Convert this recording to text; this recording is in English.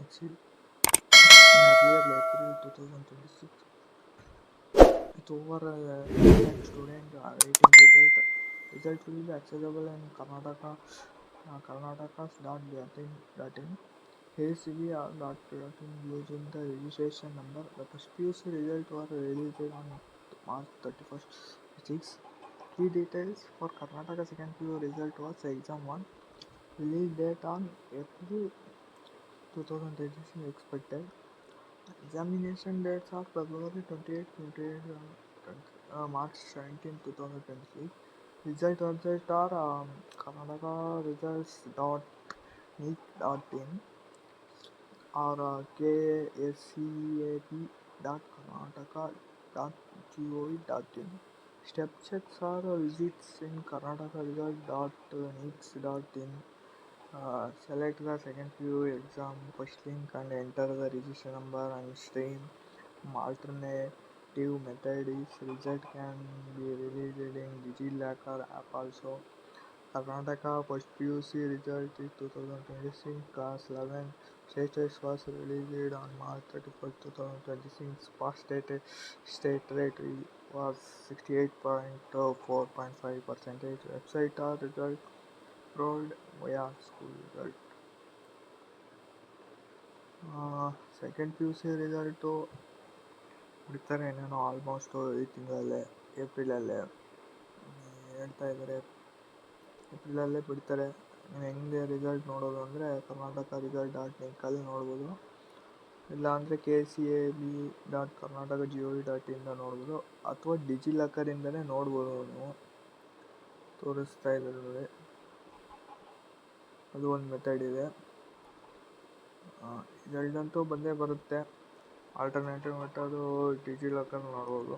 exceed in earlier April 2026 with over a million student awaiting result. Result will be accessible in karnatakas.in. KCB.in using the registration number. The first PUC result was released on March 31st. 6. Key details for Karnataka second PU result was exam 1. Release date on April 2026 expected. Examination dates are February 28, March 17, 2026. Result website are karnatakaresults.nic.in or kascab.karnataka.gov.in. Step checks are visits in karnatakaresult.nic.in. Select the second PU exam first link and enter the register number and stream. Alternative method is result can be released in DigiLocker app also. Karnataka first PUC result is 2026 class 11 state test was released on March 31st, 2026. Pass state rate was 68.4.5%. Website or result rolled via school result. Second P U C result ಬಿಡ್ತಾರೆ ಏನೇನೋ almost ಈ ತಿಂಗಳಲ್ಲೇ ಏಪ್ರಿಲಲ್ಲೇ ಹೇಳ್ತಾ ಇದ್ದಾರೆ. ಏಪ್ರಿಲಲ್ಲೇ ಬಿಡ್ತಾರೆ. ನೀವು ಹೆಂಗೆ result ನೋಡೋದು ಅಂದರೆ ಕರ್ನಾಟಕ result.nic ನೋಡ್ಬೋದು, ಇಲ್ಲಾಂದರೆ KCAB.karnataka.gov.in ನೋಡ್ಬೋದು, ಅಥವಾ ಡಿಜಿಲಾಕರಿಂದನೇ ನೋಡ್ಬೋದು. ನೀವು ತೋರಿಸ್ತಾ ಇದ್ದಾರೆ ನೋಡಿ, ಅದು ಒಂದು ಮೆಥಡ್ ಇದೆ. ರಿಸಲ್ಟಂತೂ ಬಂದೇ ಬರುತ್ತೆ. ಆಲ್ಟರ್ನೇಟಿವ್ ಮೆಥಡು ಡಿಜಿಲಾಕರ್ ನೋಡ್ಬೋದು.